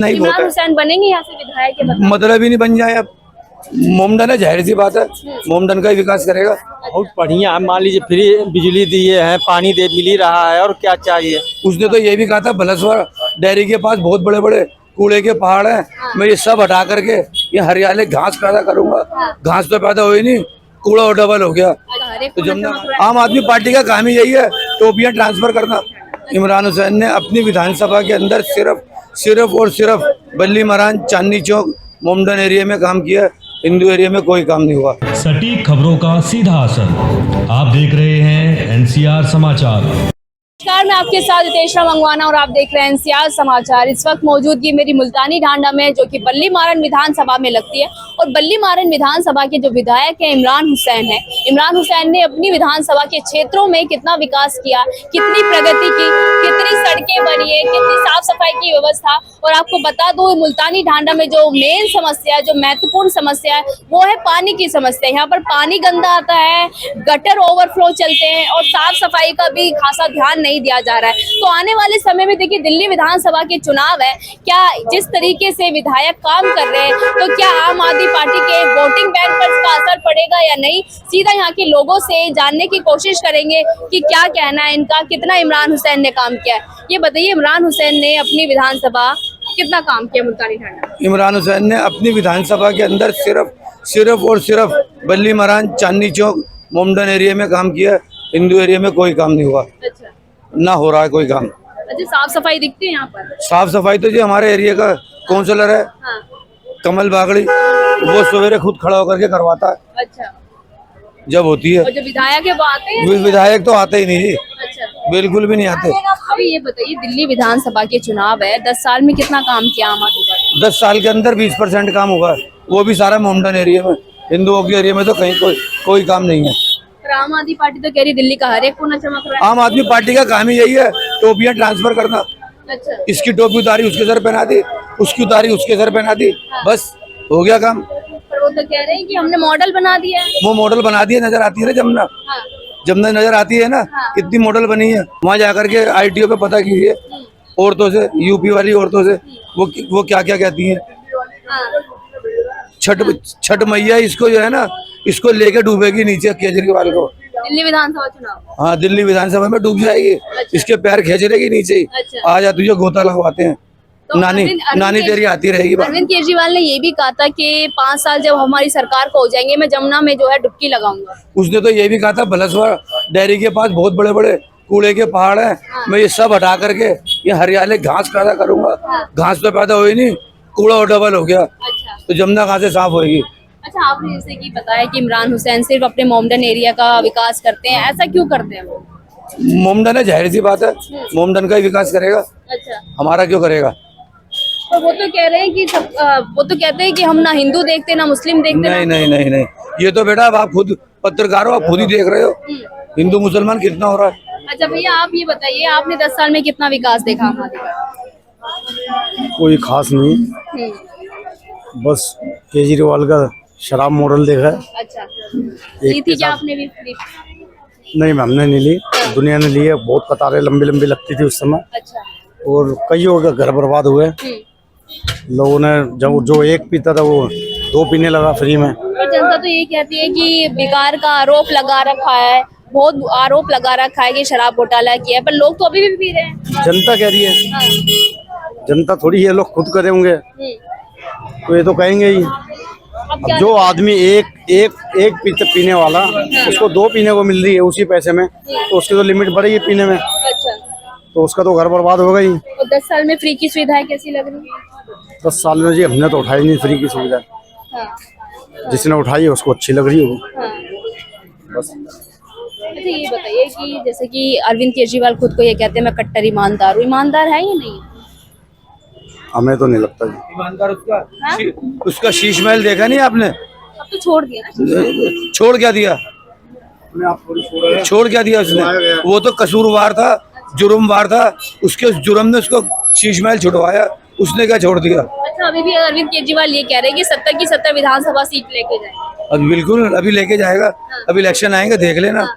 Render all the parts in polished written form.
नहीं इमरान हुसैन बनेंगे यहाँ से विधायक के मतलब ही नहीं बन जाए। अब मोमडन है, जाहिर सी बात है, मोमडन का ही विकास करेगा। बहुत बढ़िया है। मान लीजिए फ्री बिजली दिए हैं, पानी दे मिल ही रहा है, और क्या चाहिए। उसने तो ये भी कहा था बलसवा डेयरी के पास बहुत बड़े बड़े कूड़े के पहाड़ हैं, मैं ये सब हटा करके ये हरियाली घास पैदा करूंगा। घास तो पैदा हुई नहीं, कूड़ा और डबल हो गया। तो जब आम आदमी पार्टी का काम ही यही है, टोपियां ट्रांसफर करना। इमरान हुसैन ने अपनी विधानसभा के अंदर सिर्फ और सिर्फ बल्ली मरान, चांदनी चौक, मोमडन एरिया में काम किया, हिंदू एरिया में कोई काम नहीं हुआ। सटीक खबरों का सीधा असर। आप देख रहे हैं एनसीआर समाचार। नमस्कार, मैं आपके साथ हितेशा मंगवाना और आप देख रहे हैं एनसीआर समाचार। इस वक्त मौजूदगी मेरी मुल्तानी ढांडा में, जो कि बल्ली मारन विधानसभा में लगती है। और बल्ली मारन विधानसभा के जो विधायक हैं इमरान हुसैन है। इमरान हुसैन ने अपनी विधानसभा के क्षेत्रों में कितना विकास किया, कितनी प्रगति की, कितनी सड़कें बनी है, कितनी साफ सफाई की व्यवस्था। और आपको बता दो, मुल्तानी ढांडा में जो मेन समस्या है, जो महत्वपूर्ण समस्या है, वो है पानी की समस्या। यहाँ पर पानी गंदा आता है, गटर ओवरफ्लो चलते हैं और साफ सफाई का भी खासा ध्यान नहीं दिया जा रहा है। तो आने वाले समय में देखिए, दिल्ली विधानसभा के चुनाव है, क्या जिस तरीके से विधायक काम कर रहे हैं, तो क्या आम आदमी पार्टी के वोटिंग बैंक पर इसका असर पड़ेगा या नहीं, सीधा यहाँ के लोगों से जानने की कोशिश करेंगे कि क्या कहना है इनका, कितना इमरान हुसैन ने काम किया है। ये बताइए, इमरान हुसैन ने अपनी विधानसभा कितना काम किया मुल्तानी ढांडा? इमरान हुसैन ने अपनी विधानसभा के अंदर सिर्फ और सिर्फ बल्ली मरान, चांदनी चौक, मोमडन एरिया में काम किया, हिंदू एरिया में कोई काम नहीं हुआ। अच्छा, ना हो रहा है कोई काम। अच्छा, साफ सफाई दिखती है यहाँ पर? साफ सफाई तो जी हमारे एरिया का काउंसलर है, हाँ। कमल बागड़ी, वो सवेरे खुद खड़ा होकर के करवाता है अच्छा, जब होती है। और जो विधायक है वो आते हैं? विधायक तो आते ही नहीं जी, अच्छा, बिल्कुल भी नहीं आते। अभी ये बताइए, दिल्ली विधानसभा के चुनाव है, 10 साल में कितना काम किया आम आदमी पार्टी? 10 साल के अंदर 20% काम हुआ है, वो भी सारा मोमडन एरिया में। हिंदुओं के एरिया में तो कहीं कोई काम नहीं है। पर आम आदमी पार्टी तो कह रही दिल्ली का हर एक कोना चमक रहा है। आम आदमी पार्टी का काम ही यही है, टोपियां ट्रांसफर करना। अच्छा, इसकी टोपी उतारी उसके सर पहना दी, उसकी उतारी उसके सर पहना दी, बस हो गया काम। पर वो तो कह रहे हैं कि हमने मॉडल बना दिया है। वो मॉडल बना दिए, नजर आती है ना जमुना, हाँ। जमुना नजर आती है ना, कितनी मॉडल बनी है। वहाँ जाकर के ITO पे पता कीजिए औरतों से, यूपी वाली औरतों से, वो क्या क्या कहती हैं। हाँ। छठ मैया इसको जो है ना, इसको लेके डूबेगी नीचे केजरीवाल को। दिल्ली विधानसभा चुनाव? हाँ, दिल्ली विधानसभा में डूब जाएगी। इसके पैर खींच लेगी नीचे ही। अच्छा। आ जा, तुझे गोता लगवाते हैं। तो नानी तेरी आती रहेगी। अरविंद केजरीवाल ने ये भी कहा था कि 5 साल जब हमारी सरकार को हो जाएंगे, मैं जमुना में जो है डुबकी लगाऊंगा। उसने तो ये भी कहा था बलसवा डेयरी के पास बहुत बड़े बड़े कूड़े के पहाड़ हैं, मैं ये सब हटा करके ये हरियाली घास पैदा करूंगा। घास तो पैदा हुई नहीं, कूड़ा और डबल हो गया। अच्छा, तो जमुना कहाँ से साफ होगी। अच्छा, आपने जैसे कि बताया कि इमरान हुसैन सिर्फ अपने मोमडन एरिया का विकास करते हैं, ऐसा क्यों करते हैं वो? मोमडन है, जाहिर सी बात है, मोमडन का ही विकास करेगा, अच्छा, हमारा क्यों करेगा। तो वो तो कह रहे हैं कि वो तो कहते हैं कि हम ना हिंदू देखते ना मुस्लिम देखते। नहीं नहीं नहीं नहीं, ये तो बेटा अब आप खुद पत्रकार हो, आप खुद ही देख रहे हो हिंदू मुसलमान कितना हो रहा है। अच्छा भैया, आप ये बताइए, आपने 10 साल में कितना विकास देखा हमारे? कोई खास नहीं, बस केजरीवाल का शराब मॉडल देखा है। अच्छा, ली थी क्या आपने भी? नहीं मैम, हमने नहीं ली, दुनिया ने ली है। बहुत कतारें लंबी लंबी लगती थी उस समय, अच्छा, और कईयों के घर बर्बाद हुए। लोगों ने जब जो एक पीता था वो 2 पीने लगा फ्री में। और जनता तो ये कहती है कि बेकार का आरोप लगा रखा है, बहुत आरोप लगा रखा है कि शराब घोटाला किया है, पर लोग तो अभी भी पी रहे हैं। जनता कह रही है, हाँ। जनता थोड़ी ये लोग खुद करे होंगे, तो ये तो कहेंगे ही। अब जो आदमी एक पीने वाला, उसको 2 पीने को मिल रही है उसी पैसे में, तो उसकी तो लिमिट बढ़ेगी पीने में, अच्छा, तो उसका तो घर बर्बाद होगा ही। और 10 साल में फ्री की सुविधाएं कैसी लग रही है? 10 साल में जी हमने तो उठाई नहीं फ्री की सुविधा, हाँ, जिसने उठाई है उसको अच्छी लग रही होगी हाँ। बस। अच्छा, ये बताइए कि जैसे कि अरविंद केजरीवाल खुद को ये कहते हैं मैं कट्टर ईमानदार हूँ, ईमानदार है या नहीं? हमें तो नहीं लगता जी। ईमानदार उसका शीश महल देखा नहीं आपने? अब तो छोड़ दिया ना। छोड़ क्या दिया, छोड़ क्या दिया उसने? वो तो कसूरवार था, जुर्मवार था, उसके जुर्म ने उसको शीश महल छुड़वाया, उसने क्या छोड़ दिया। अच्छा, अभी भी अरविंद केजरीवाल ये कह रहे हैं कि 70 की 70 विधानसभा सीट लेके जाए। अब बिल्कुल अभी लेके जाएगा, अभी इलेक्शन आएंगे देख लेना।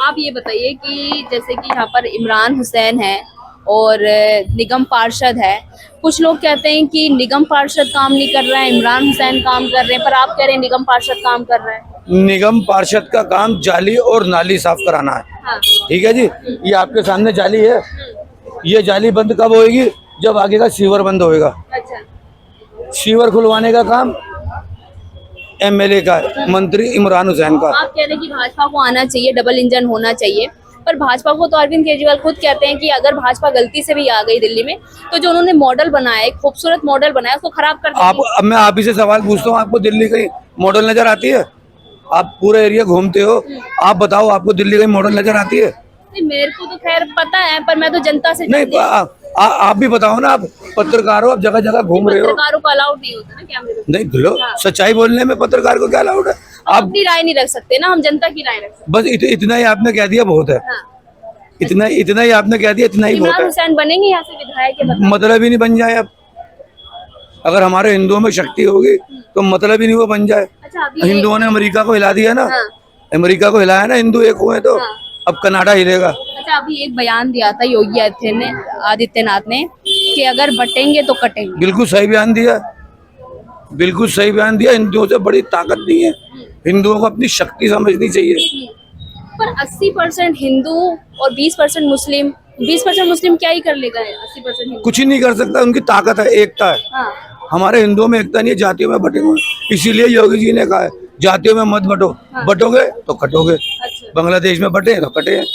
आप ये बताइए कि जैसे कि यहाँ पर इमरान हुसैन है और निगम पार्षद है, कुछ लोग कहते हैं कि निगम पार्षद काम नहीं कर रहा है, इमरान हुसैन काम कर रहे हैं, पर आप कह रहे हैं निगम पार्षद काम कर रहा है। निगम पार्षद का काम जाली और नाली साफ कराना है। हाँ। ठीक है जी, ये आपके सामने जाली है। ये जाली बंद कब होएगी? जब आगे का सीवर बंद होएगा। अच्छा। सीवर खुलवाने का काम एमएलए का है, मंत्री इमरान हुसैन का। आप कह रहे हैं कि भाजपा को आना चाहिए, डबल इंजन होना चाहिए, पर भाजपा को तो अरविंद केजरीवाल खुद कहते हैं कि अगर भाजपा गलती से भी आ गई दिल्ली में तो जो उन्होंने मॉडल बनाया, एक खूबसूरत मॉडल बनाया, उसको खराब कर आप देंगे। अब मैं आप ही से सवाल पूछता हूँ, आपको दिल्ली की मॉडल नजर आती है? आप पूरा एरिया घूमते हो, आप बताओ आपको दिल्ली की मॉडल नजर आती है? नहीं, मेरे को तो खैर पता है, पर मैं तो जनता से नहीं, आप भी बताओ ना, आप पत्रकार हो, आप जगह जगह घूम रहे हो। पत्रकारों को अलाउड नहीं होता ना कैमरे में। नहीं लो, सच्चाई बोलने में पत्रकार को क्या अलाउड है? आप अपनी राय नहीं रख सकते ना, हम जनता की राय रख सकते बस इतना ही आपने कह दिया बहुत है। हैं। हाँ। इतना ही आपने कह दिया, इतना ही बहुत इमरान है। हुसैन बनेंगे यहाँ से विधायक के बताओ। मतलब ही नहीं बन जाए। अब अगर हमारे हिंदुओं में शक्ति होगी तो मतलब ही नहीं वो बन जाए। अच्छा, अभी हिंदुओं ने अमेरिका को हिला दिया ना। हाँ। अमेरिका को हिलाया ना, हिंदू एक हुए तो हाँ। अब कनाडा हिलेगा। अच्छा, अभी एक बयान दिया था योगी आदित्यनाथ ने कि अगर बटेंगे तो कटेंगे। बिल्कुल सही बयान दिया, बिल्कुल सही बयान दिया। हिंदुओं से बड़ी ताकत नहीं है, हिंदुओं को अपनी शक्ति समझनी चाहिए। पर 80% हिंदू और 20% मुस्लिम, 20% मुस्लिम क्या ही कर लेगा, 80% हिंदू। कुछ ही नहीं कर सकता, उनकी ताकत है, एकता है। हाँ। हमारे हिंदुओं में एकता नहीं है, जातियों में बटे हुए हैं। इसीलिए योगी जी ने कहा है जातियों में मत बटो, बटोगे तो कटोगे। अच्छा। बांग्लादेश में बटे तो कटे हैं।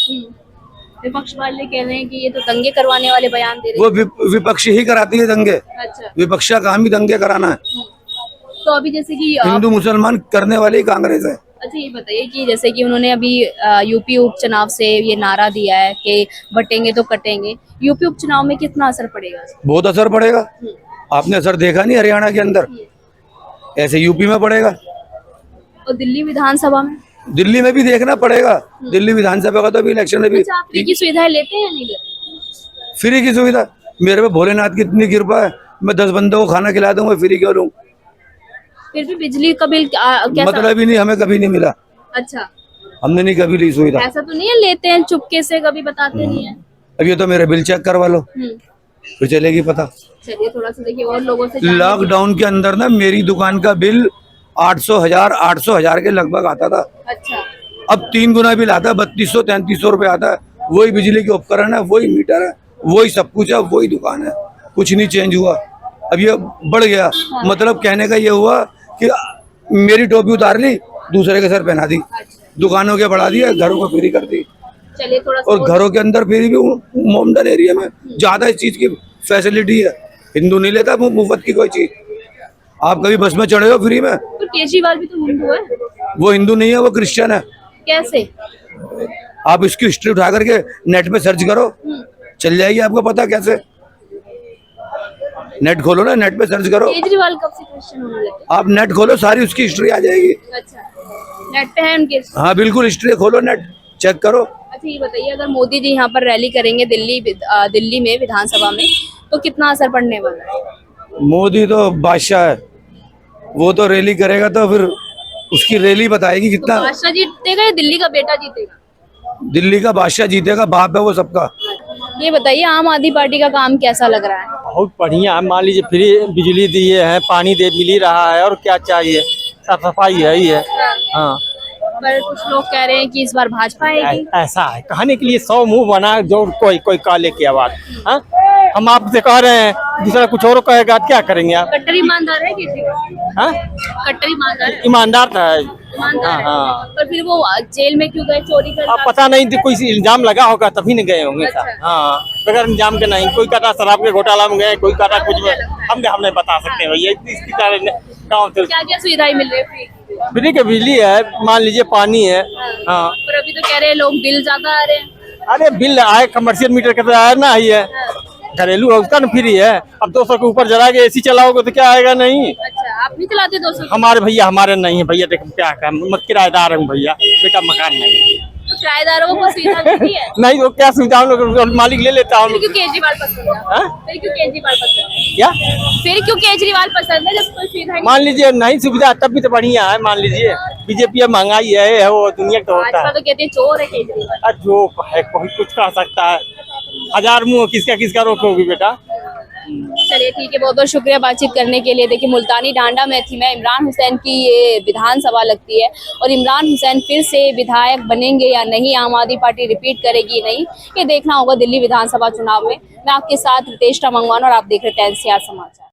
विपक्ष वाले कह रहे हैं कि ये तो दंगे करवाने वाले बयान दे रहे हैं। वो विपक्ष ही कराती है दंगे। अच्छा। विपक्ष का काम ही दंगे कराना है। तो अभी जैसे कि हिंदू मुसलमान करने वाली ही कांग्रेस है। अच्छा, ये बताइए कि जैसे कि उन्होंने अभी यूपी उपचुनाव से ये नारा दिया है कि बटेंगे तो कटेंगे, यूपी उपचुनाव में कितना असर पड़ेगा? बहुत असर पड़ेगा। आपने असर देखा नहीं हरियाणा के अंदर, ऐसे यूपी में पड़ेगा और दिल्ली विधानसभा में? दिल्ली में भी देखना पड़ेगा। दिल्ली विधानसभा का तो अभी इलेक्शन में भी अच्छा, आप फ्री की सुविधाएं लेते हैं या नहीं लेते? फ्री की सुविधा, मेरे पे भोलेनाथ की इतनी कृपा है, मैं 10 बंदों को खाना खिला दूंगा, फ्री क्यों लूं? फिर भी बिजली का बिल कैसा? मतलब ही नहीं, हमें कभी नहीं मिला, अच्छा, हमने नहीं कभी ली सुविधा। ऐसा तो नहीं है लेते हैं चुपके से, कभी बताते नहीं है? अब ये तो मेरे बिल चेक करवा लो, फिर चलेगी पता। चलिए थोड़ा सा देखिए और लोगों से जानने लॉकडाउन के अंदर ना मेरी दुकान का बिल 800,000 के लगभग आता था। अच्छा। अब 3 गुना बिल आता है, 3200-3300 रुपए आता है। वही बिजली के उपकरण है, वही मीटर है, वही सब कुछ है, वही दुकान है, कुछ नहीं चेंज हुआ। अब ये बढ़ गया। मतलब कहने का ये हुआ कि मेरी टोपी उतार ली, दूसरे के सर पहना दी, दुकानों के बढ़ा दिया, घरों को फ्री कर दी। चलिए थोड़ा सा और घरों के अंदर फ्री भी मोमडन एरिया में ज्यादा इस चीज की फैसिलिटी है। हिंदू नहीं लेता मुफ्त की कोई चीज। आप कभी बस में चढ़े हो फ्री में? तो केजरीवाल भी तो हिंदू है। वो हिंदू नहीं है, वो क्रिश्चियन है। कैसे? आप इसकी हिस्ट्री उठा करके नेट पे सर्च करो, चल जाएगी आपको पता कैसे। नेट खोलो ना, नेट पे सर्च करो। केजरीवाल कब से क्रिश्चियन होने लगे? आप नेट खोलो, सारी उसकी हिस्ट्री आ जाएगी। अच्छा, नेट पे है उनके? हाँ बिल्कुल, हिस्ट्री खोलो, नेट चेक करो। अच्छा, ये बताइए अगर मोदी जी यहाँ पर रैली करेंगे दिल्ली में विधानसभा में, तो कितना असर पड़ने वाला है? मोदी तो बादशाह है, वो तो रैली करेगा तो फिर उसकी रैली बताएगी तो कितना। बादशाह जीतेगा या दिल्ली का बेटा जीतेगा? दिल्ली का बादशाह जीतेगा, बाप है वो सबका। ये बताइए आम आदमी पार्टी का काम कैसा लग रहा है? बहुत बढ़िया है। मान लीजिए फ्री बिजली दिए हैं, पानी मिल ही रहा है, और क्या चाहिए, साफ सफाई है ही है। हाँ, पर कुछ लोग कह रहे हैं कि इस बार भाजपा आएगी। ऐसा है, कहने के लिए 100 मुंह बना, जो कोई काले की आवाज। हाँ, हम आपसे कह रहे हैं, दूसरा कुछ और कहेगा, क्या करेंगे आप? कट्टर ईमानदार है केजरीवाल? हाँ, कट्टर ईमानदार है? ईमानदार था। ईमानदार है। हाँ। पर फिर वो जेल में क्यों गए, चोरी कर? अब पता नहीं, कोई इल्जाम लगा होगा तभी नहीं गए होंगे। अच्छा। हाँ, बगैर इल्जाम के नहीं। कोई कहता शराब के घोटाला में गए, कोई कहता कुछ में, हम नहीं बता सकते भैया। इसकी तरह गाँव से क्या क्या सुविधाएं मिल रही है? फ्री के बिजली है, मान लीजिए पानी है। हाँ, पर अभी तो कह रहे हैं लोग बिल ज्यादा आ रहे हैं। अरे बिल आए, कमर्शियल मीटर का तो आया ना ही है, घरेलू है उसका ना फ्री है। अब 200 के ऊपर जला के एसी चलाओगे तो क्या आएगा? नहीं। अच्छा, आप नहीं चलाते 200? हमारे भैया, हमारे नहीं है भैया। देखो क्या काम, मैं किराएदार हूँ भैया, बेटा मकान नहीं। तो किराएदारों को सुविधा मिलती है? नहीं, वो क्या सुविधा हम लोग मालिक ले लेता हूँ। फिर क्यों केजरीवाल पसंद है? हाँ? फिर क्यों केजरीवाल पसंद है? क्या? फिर क्यों केजरीवाल पसंद है जब कोई सुविधा नहीं? मान लीजिए नहीं सुविधा तब भी तो बढ़िया है। मान लीजिए बीजेपी महंगाई है, वो दुनिया का होता भाजपा है। तो कहते हैं चोर है केजरीवाल। जो है कोई कुछ कह सकता है, 1000 मुंह किसका रोकोगी बेटा? चलिए ठीक है, बहुत बहुत शुक्रिया बातचीत करने के लिए। देखिए मुल्तानी ढांडा में थी मैं, इमरान हुसैन की ये विधानसभा लगती है और इमरान हुसैन फिर से विधायक बनेंगे या नहीं, आम आदमी पार्टी रिपीट करेगी नहीं, ये देखना होगा दिल्ली विधानसभा चुनाव में। मैं आपके साथ रितेश मंगवाना और आप देख रहे थे NCR समाचार।